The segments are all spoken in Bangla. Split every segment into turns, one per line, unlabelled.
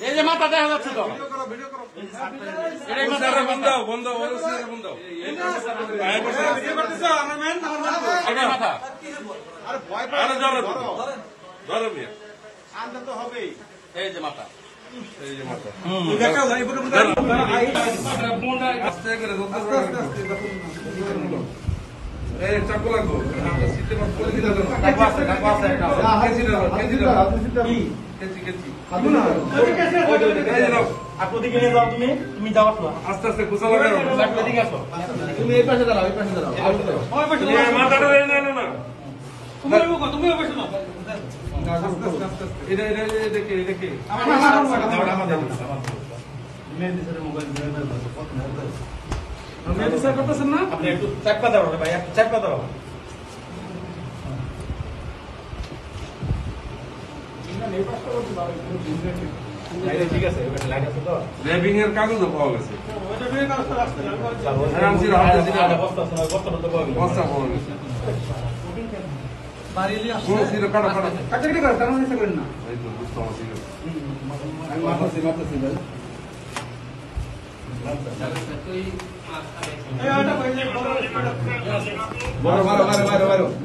এই যে মাথা দেখা যাচ্ছে তো
বন্ধ
মাথা এই যে মাথা
চাকু লাগবো
দিকে নিয়ে যাও তুমি যাও
আস্তে আস্তে গুছা লাগাই
দিকে আসো তুমি এই পাশে দাঁড়াও
মাথাটা না
তুমি ওই পাশে দাও
এটা দেখে করতেছেন না
আপনি একটু চাপা দাও ভাই একটু চাপা দাও ঠিক আছে লাইট আছে তো
র্যাবিং এর কাগজও পাওয়া গেছে বস্তা পাওয়া গেছে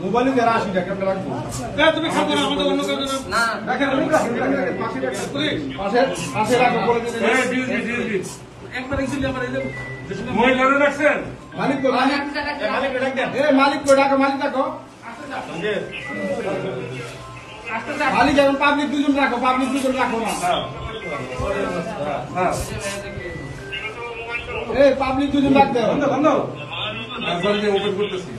মোবাইল আসি তুমি খাবো না আমাদের অন্য কাজ না মালিক এখন পাবলিক দুজন রাখো না এই পাবলিক দুজন রাখতে বন্ধ
ওপেন করতেছি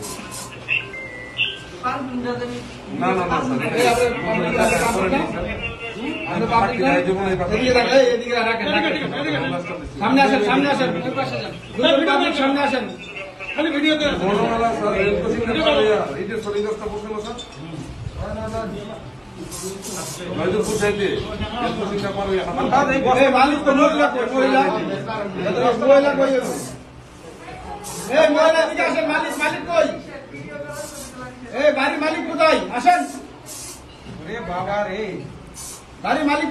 সামনে আসেন সামনে আসেন খালি ভিডিওতে মালিক তো মহিলা মালিক কই বাড়ির মালিক কোথায় আসেন বাবা রে বাড়ির মালিক